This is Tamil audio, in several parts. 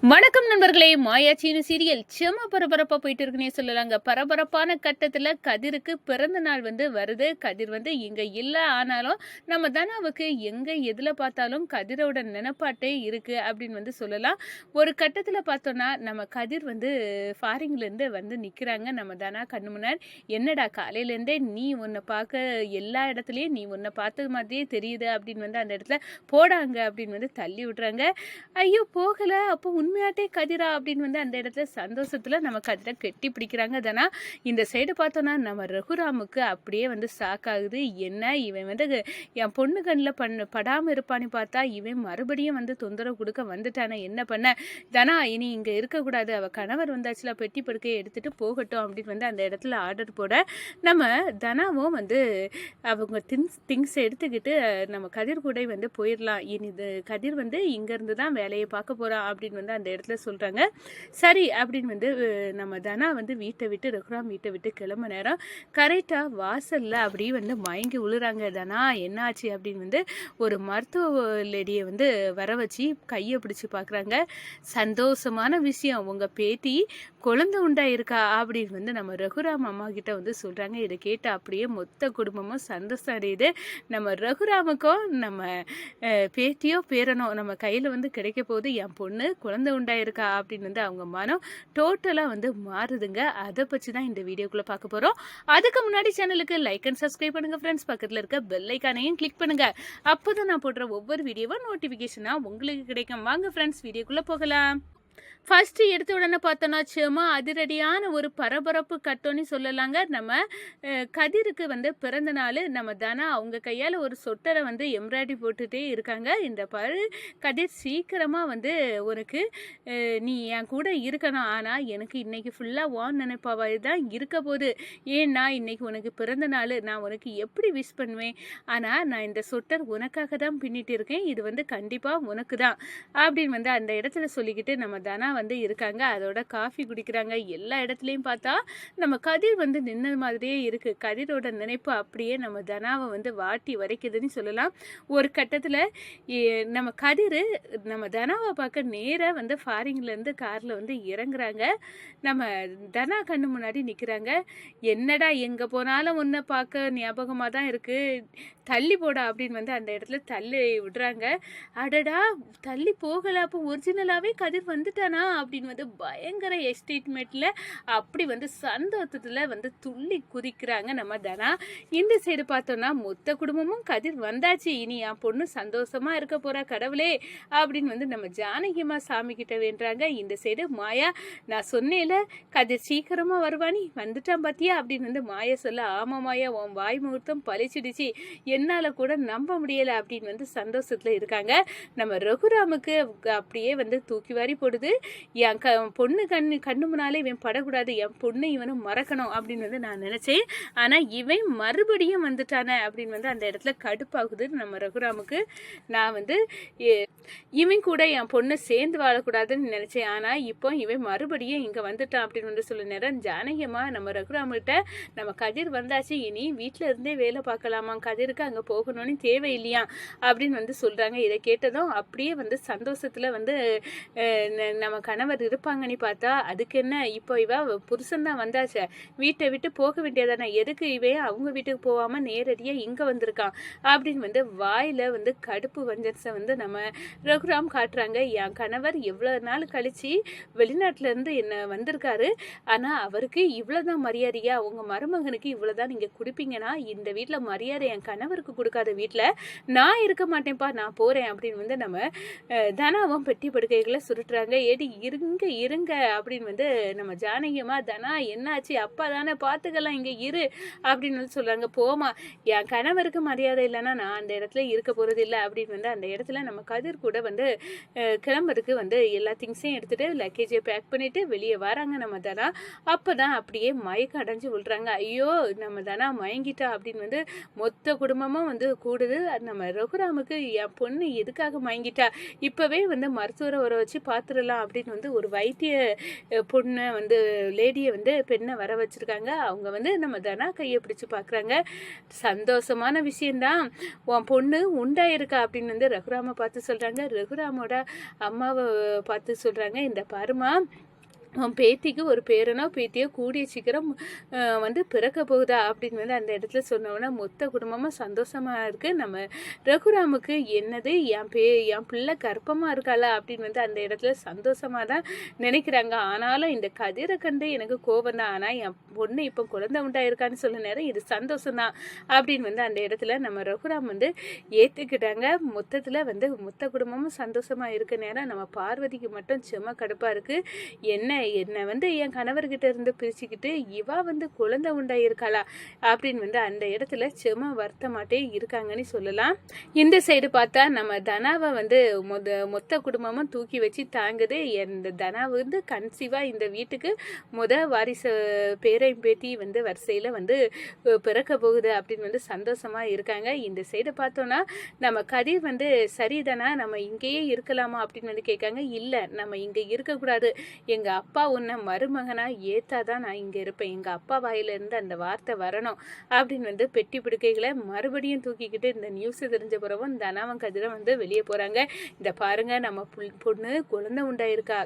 வணக்கம் நண்பர்களே. மாயாச்சின்னு சீரியல் செம பரபரப்பா போயிட்டு இருக்குன்னே சொல்லலாங்க. பரபரப்பான கட்டத்துல கதிருக்கு பிறந்த நாள் வருது. கதிர் இங்க இல்ல. ஆனாலும் நம்ம தனாவுக்கு எங்க எதுல பார்த்தாலும் கதிரோட நினைப்பாட்டே இருக்கு அப்படின்னு சொல்லலாம். ஒரு கட்டத்துல பார்த்தோம்னா நம்ம கதிர் ஃபாரின்ல இருந்து நிக்கிறாங்க நம்ம தனா கண்ணு முன்னாடி. என்னடா காலையில இருந்தே நீ உன்னை பார்க்க எல்லா இடத்துலயும் நீ உன்னை பார்த்தது மாதிரியே தெரியுது அப்படின்னு அந்த இடத்துல போடாங்க அப்படின்னு தள்ளி விடுறாங்க. ஐயோ போகல, அப்போ உண்மையாட்டே கதிரா அப்படின்னு அந்த இடத்துல சந்தோஷத்துல நம்ம கதிரை கெட்டி பிடிக்கிறாங்க. தானா இந்த சைடு பார்த்தோன்னா நம்ம ரகுராமுக்கு அப்படியே ஷாக் ஆகுது. என்ன இவன் என் பொண்ணு கண்ணில் படாமல் இருப்பான்னு பார்த்தா இவன் மறுபடியும் தொந்தரவு கொடுக்க வந்துட்டானே, என்ன பண்ண தானா இனி இங்கே இருக்கக்கூடாது, அவள் கணவர் வந்தாச்சுல, பெட்டி படுக்கையை எடுத்துகிட்டு போகட்டும் அப்படின்னு அந்த இடத்துல ஆர்டர் போட நம்ம தனாவும் அவங்க திங்ஸ் எடுத்துக்கிட்டு நம்ம கதிர் கூட போயிடலாம். இனி இது கதிர் இங்கேருந்து தான் வேலையை பார்க்க போகிறான் அப்படின்னு அந்த இடத்துல சொல்கிறாங்க. சரி அப்படின்னு நம்ம தனா வீட்டை விட்டு ரகுராம் வீட்டை விட்டு கிளம்ப நேரம் கரெக்டாக வாசலில் அப்படியே மயங்கி விழுறாங்க. தனா என்னாச்சு அப்படின்னு ஒரு மருத்துவ லேடியை வர வச்சு கையை பிடிச்சி பார்க்குறாங்க. சந்தோஷமான விஷயம், உங்கள் பேத்தி குழந்தை உண்டாயிருக்கா அப்படின்னு நம்ம ரகுராம் அம்மா கிட்ட சொல்கிறாங்க. இதை கேட்டு அப்படியே மொத்த குடும்பமும் சந்தோஷம் அடையுது. நம்ம ரகுராமுக்கும் நம்ம பேத்தியோ பேரனோ நம்ம கையில் கிடைக்க போகுது, என் பொண்ணு குழந்தை உண்டாயிருக்கா அப்படின்னு அவங்க மனம் டோட்டலாக மாறுதுங்க. அதை பற்றி தான் இந்த வீடியோக்குள்ளே பார்க்க போகிறோம். அதுக்கு முன்னாடி சேனலுக்கு லைக் அண்ட் சப்ஸ்கிரைப் பண்ணுங்கள் ஃப்ரெண்ட்ஸ். பக்கத்தில் இருக்க பெல் ஐக்கானையும் கிளிக் பண்ணுங்கள். அப்போ தான் நான் போடுற ஒவ்வொரு வீடியோவும் நோட்டிஃபிகேஷனாக உங்களுக்கு கிடைக்கும். வாங்க ஃப்ரெண்ட்ஸ் வீடியோக்குள்ளே போகலாம். ஃபஸ்ட்டு எடுத்த உடனே பார்த்தோன்னா சும்மா அதிரடியான ஒரு பரபரப்பு கட்டோன்னு சொல்லலாங்க. நம்ம கதிருக்கு பிறந்த நாள் நம்ம தானே அவங்க கையால் ஒரு சொட்டரை எம்ப்ராய்டரி போட்டுகிட்டே இருக்காங்க. இந்த கதிர் சீக்கிரமாக உனக்கு நீ என் கூட இருக்கணும், ஆனால் எனக்கு இன்றைக்கி ஃபுல்லாக வான் நினைப்பாவே தான் இருக்க போகுது. ஏன்னா இன்றைக்கி உனக்கு பிறந்த நாள், நான் உனக்கு எப்படி விஷ் பண்ணுவேன், ஆனால் நான் இந்த சொட்டர் உனக்காக தான் பின்னிட்டு இருக்கேன், இது கண்டிப்பாக உனக்கு தான் அப்படின்னு அந்த இடத்துல சொல்லிக்கிட்டு நம்ம தானா இருக்காங்க. அதோட காஃபி குடிக்கிறாங்க. எல்லா இடத்துலையும் பார்த்தா நம்ம கதிர் நின்ன மாதிரியே இருக்கு. கதிரோட நினைப்பு அப்படியே நம்ம தனாவை வாட்டி வரைக்குதுன்னு சொல்லலாம். ஒரு கட்டத்தில் நம்ம கதிர் நம்ம தனாவை பார்க்க நேராக ஃபாரின்ல இருந்து கார்ல இறங்குறாங்க. நம்ம தனா கண்ணு முன்னாடி நிற்கிறாங்க. என்னடா எங்கே போனாலும் ஒன்றை பார்க்க ஞாபகமாக தான் இருக்கு, தள்ளி போடா அப்படின்னு அந்த இடத்துல தள்ளி விடுறாங்க. அடடா தள்ளி போகல, அப்போ ஒரிஜினலாகவே கதிர் வந்துட்டானா அப்படின்னு பயங்கர எஸ்டேட்மெண்ட்டில் அப்படி சந்தோஷத்தில் துள்ளி குதிக்கிறாங்க நம்ம தனா. இந்த சைடு பார்த்தோன்னா மொத்த குடும்பமும் கதிர் வந்தாச்சு, இனி என் பொண்ணு சந்தோஷமாக இருக்க போகிறா கடவுளே அப்படின்னு நம்ம ஜானகிமா சாமி கிட்ட வேண்டுறாங்க. இந்த சைடு மாயா, நான் சொன்னேல கதிர் சீக்கிரமாக வருவானி, வந்துட்டான் பார்த்தியா அப்படின்னு மாயா சொல்ல, ஆமாம் மாயா உன் வாய் முகூர்த்தம் பழிச்சிடுச்சு, என்னால் கூட நம்ப முடியலை அப்படின்னு சந்தோஷத்தில் இருக்காங்க. நம்ம ரகுராமுக்கு அப்படியே தூக்கி வாரி போடுது. என் பொண்ணு கண்ணு முன்னாலே இவன் படக்கூடாது, என் பொண்ணு இவனை மறக்கணும் அப்படின்னு நான் நினச்சேன். ஆனால் இவன் மறுபடியும் வந்துட்டானே அப்படின்னு அந்த இடத்துல கடுப்பாகுது நம்ம ரகுராமுக்கு. நான் இவன் கூட என் பொண்ணு சேர்ந்து வாழக்கூடாதுன்னு நினச்சேன், ஆனால் இப்போ இவன் மறுபடியும் இங்கே வந்துட்டான் அப்படின்னு சொல்ல நேரம் ஜானகியம்மா நம்ம ரகுராமுகிட்ட, நம்ம கதிர் வந்தாச்சு, இனி வீட்டில் இருந்தே வேலை பார்க்கலாமா, கதிருக்கு அங்கே போகணும்னு தேவையில்லையா அப்படின்னு சொல்கிறாங்க. இதை கேட்டதும் அப்படியே சந்தோஷத்தில் நம்ம கணவர் இருப்பாங்கன்னு பார்த்தா அதுக்கு என்ன, இப்போ புருஷன் தான் வந்தாச்சே, வீட்டை விட்டு போக வேண்டியதானே, எதுக்கு இவன் அவங்க வீட்டுக்கு போகாமல் நேரடியாக இங்கே வந்திருக்கான் அப்படின்னு வாயில் கடுப்பு வஞ்சன்ஸை நம்ம ரகுராம் காட்டுறாங்க. என் கணவர் எவ்வளோ நாள் கழிச்சு வெளிநாட்டிலேருந்து என்ன வந்திருக்காரு, ஆனால் அவருக்கு இவ்வளோதான் மரியாதையா, உங்கள் மருமகனுக்கு இவ்வளோதான் நீங்கள் கொடுப்பீங்கன்னா இந்த வீட்டில் மரியாதை என் கணவருக்கு கொடுக்காத வீட்டில் நான் இருக்க மாட்டேன்ப்பா, நான் போகிறேன் அப்படின்னு நம்ம தனாவும் பெட்டி படுக்கைகளை சுருட்டுறாங்க. ஏடி இருங்க அப்படின்னு நம்ம ஜானகியம்மா, தனா என்னாச்சு, அப்பா தானே பார்த்துக்கலாம், இங்கே இரு அப்படின்னு சொல்கிறாங்க. போமா, என் கணவருக்கு மரியாதை இல்லைன்னா நான் அந்த இடத்துல இருக்க போகிறது இல்லை அப்படின்னு அந்த இடத்துல நம்ம கதிர் கூட கிளம்புறதுக்கு எல்லா திங்ஸையும் எடுத்துகிட்டு லக்கேஜை பேக் பண்ணிவிட்டு வெளியே வராங்க நம்ம தனா. அப்போ தான் அப்படியே மயக்கம் அடைஞ்சு விழுறாங்க. ஐயோ நம்ம தனா மயங்கிட்டா அப்படின்னு மொத்த குடும்பமும் கூடுது. நம்ம ரகுராமுக்கு என் பொண்ணு எதுக்காக மயங்கிட்டா, இப்போவே மருத்துவரை வர வச்சு பார்த்துடலாம் அப்படின்னு அப்படின்னு வந்து ஒரு வைத்திய பொண்ணை வந்து லேடியை வந்து பெண்ணை வர வச்சுருக்காங்க. அவங்க வந்து நம்ம தனா கையை பிடிச்சி பார்க்குறாங்க. சந்தோஷமான விஷயந்தான், உன் பொண்ணு உண்டாயிருக்கா அப்படின்னு வந்து ரகுராமை பார்த்து சொல்கிறாங்க. ரகுராமோட அம்மாவை பார்த்து சொல்கிறாங்க, இந்த பாருமா, உன் பேத்திக்கு ஒரு பேரனோ பேத்தியோ கூடிய சீக்கிரம் வந்து பிறக்க போகுதா அப்படின்னு வந்து அந்த இடத்துல சொன்னோன்னா மொத்த குடும்பமாக சந்தோஷமாக இருக்குது. நம்ம ரகுராமுக்கு என்னது என் பிள்ளை கர்ப்பமாக இருக்காளா அப்படின்னு வந்து அந்த இடத்துல சந்தோஷமாக தான் நினைக்கிறாங்க. ஆனாலும் இந்த கதிரை கண்டு எனக்கு கோபம் தான். ஆனால் என் பொண்ணு இப்போ குழந்தை உண்டாயிருக்கான்னு சொல்ல நேரம் இது சந்தோஷம்தான் அப்படின்னு வந்து அந்த இடத்துல நம்ம ரகுராம் வந்து ஏற்றுக்கிட்டாங்க. மொத்தத்தில் வந்து மொத்த குடும்பமும் சந்தோஷமாக இருக்க நேரம் நம்ம பார்வதிக்கு மட்டும் செம கடுப்பாக இருக்குது. என்னை வந்து என் கணவர்கிட்ட இருந்து பிரிச்சுக்கிட்டு இவா வந்து குழந்தை உண்டாயிருக்காளா அப்படின்னு வந்து அந்த இடத்துல செம வருத்தமாட்டே இருக்காங்கன்னு சொல்லலாம். இந்த சைடு பார்த்தா நம்ம தனாவை வந்து மொத்த குடும்பமும் தூக்கி வச்சு தாங்குது. இந்த தனா வந்து கன்சீவா இந்த வீட்டுக்கு வாரிசு பேரையும் பேத்தி வந்து வரிசையில் வந்து பிறக்க போகுது அப்படின்னு வந்து சந்தோஷமா இருக்காங்க. இந்த சைடு பார்த்தோன்னா நம்ம கதிர் வந்து சரிதானா, நம்ம இங்கேயே இருக்கலாமா அப்படின்னு வந்து கேட்காங்க. இல்லை, நம்ம இங்கே இருக்கக்கூடாது, எங்கள் அப்பா உன்னை மருமகனா ஏத்தாதான் நான் இங்கே இருப்பேன், எங்கள் அப்பா வாயிலிருந்து அந்த வார்த்தை வரணும் அப்படின்னு வந்து பெட்டி பிடிக்கைகளை மறுபடியும் தூக்கிக்கிட்டு இந்த நியூஸ் தெரிஞ்ச பிறவும் தனாவும் கதிரும் வந்து வெளியே போகிறாங்க. இந்த பாருங்க, நம்ம பொண்ணு குழந்தை உண்டாயிருக்கா,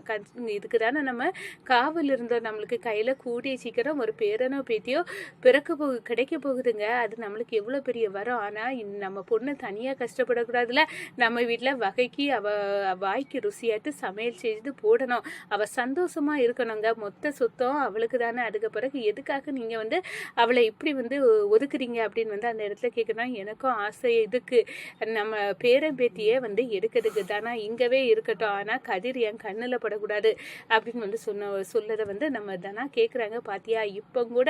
இதுக்கு தானே நம்ம காவல் இருந்தோம், நம்மளுக்கு கையில் கூடிய சீக்கிரம் ஒரு பேரனோ பேத்தியோ கிடைக்க போகுதுங்க. அது நம்மளுக்கு எவ்வளோ பெரிய வரும். ஆனால் நம்ம பொண்ணு தனியாக கஷ்டப்படக்கூடாதுல, நம்ம வீட்டில் வகைக்கு வாய்க்கு ருசியாட்டு சமையல் செய்து போடணும், அவள் சந்தோஷமா இருக்கணுங்க. மொத்த சொத்தம் அவளுக்கு தானே. அதுக்கு பிறகு எதுக்காக நீங்கள் வந்து அவளை இப்படி வந்து ஒதுக்குறீங்க அப்படின்னு வந்து அந்த இடத்துல கேட்கணும். எனக்கும் ஆசை இதுக்கு, நம்ம பேரன் பேத்தியே வந்து எடுக்கிறதுக்கு தானே, இங்கவே இருக்கட்டும், ஆனால் கதிர் என் கண்ணில் படக்கூடாது அப்படின்னு வந்து சொல்லதை வந்து நம்ம தானா கேட்குறாங்க. பாத்தியா, இப்போ கூட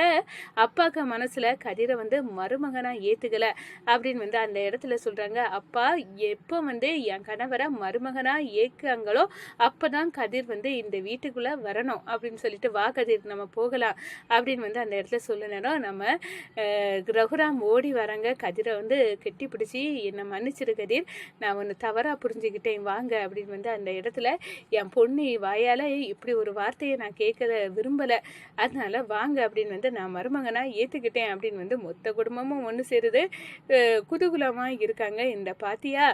அப்பாவுக்கு மனசில் கதிரை வந்து மருமகனாக ஏற்றுக்கலை அப்படின்னு வந்து அந்த இடத்துல சொல்கிறாங்க. அப்பா எப்போ வந்து என் கணவரை மருமகனாக ஏற்காங்களோ அப்போ தான் கதிர் வந்து இந்த வீட்டுக்குள்ளே வரணும் அப்படின்னு சொல்லிட்டு, வா கதிர் நம்ம போகலாம் அப்படின்னு வந்து அந்த இடத்துல சொல்ல நேரம் நம்ம ரகுராம் ஓடி வராங்க. கதிரை வந்து கெட்டி பிடிச்சி, என்னை மன்னிச்சிரு கதிர், நான் ஒன்று தவறாக புரிஞ்சுக்கிட்டேன், வாங்க அப்படின்னு வந்து அந்த இடத்துல என் பொண்ணு வாயால் இப்படி ஒரு வார்த்தையை நான் கேட்க விரும்பலை, அதனால வாங்க அப்படின்னு வந்து நான் மருமகனாக ஏற்றுக்கிட்டேன் அப்படின்னு வந்து மொத்த குடும்பமும் ஒன்று சேருது. குதூகலமாக இருக்காங்க. இந்த பாத்தியா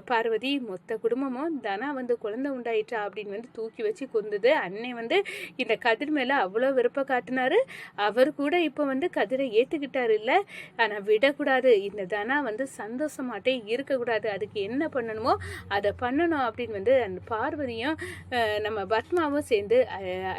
பார்வதி, மொத்த குடும்பமும் தனா வந்து குழந்தை உண்டாயிட்டா அப்படின்னு வந்து தூக்கி வச்சு கொந்தது. அன்னை வந்து இந்த கதிர் மேலே அவ்வளோ விருப்ப காட்டினாரு. அவர் கூட இப்போ வந்து கதிரை ஏற்றுக்கிட்டாரு இல்லை. ஆனால் விடக்கூடாது, இந்த தனா வந்து சந்தோஷமாட்டே இருக்கக்கூடாது, அதுக்கு என்ன பண்ணணுமோ அதை பண்ணணும் அப்படின்னு வந்து அந்த பார்வதியும் நம்ம பத்மாவும் சேர்ந்து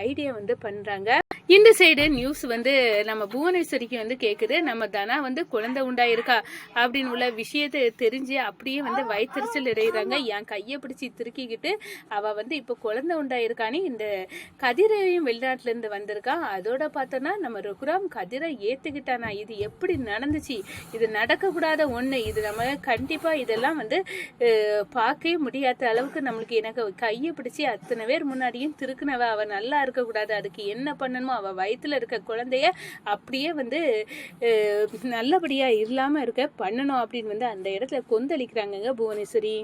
ஐடியா வந்து பண்ணுறாங்க. இந்த சைடு நியூஸ் வந்து நம்ம புவனேஸ்வரிக்கு வந்து கேட்குது. நம்ம தனா வந்து குழந்தை உண்டாயிருக்கா அப்படின்னு உள்ள விஷயத்தை தெரிஞ்சு அப்படியே வந்து வயிற்றுச்சல் இடையிறாங்க. என் கையை பிடிச்சி திருக்கிக்கிட்டு அவள் வந்து இப்போ குழந்தை உண்டாயிருக்கான்னு இந்த கதிரையும் வெளிநாட்டிலேருந்து வந்திருக்கான். அதோட பார்த்தோன்னா நம்ம ரகுராம் கதிரை ஏற்றுக்கிட்டானா, இது எப்படி நடந்துச்சு, இது நடக்கக்கூடாத ஒன்று, இது நம்ம கண்டிப்பாக இதெல்லாம் வந்து பார்க்கவே முடியாத அளவுக்கு நம்மளுக்கு எனக்கு கையை பிடிச்சி அத்தனை பேர் முன்னாடியும் திருக்குனவ, அவள் நல்லா இருக்கக்கூடாது, அதுக்கு என்ன பண்ணணுமோ அவள் வயிற்றுல இருக்க குழந்தைய அப்படியே வந்து நல்லபடியாக இல்லாமல் இருக்க பண்ணணும் அப்படின்னு வந்து அந்த இடத்துல கொந்தளிக்கிறாங்கங்க புவனேஸ்வரி.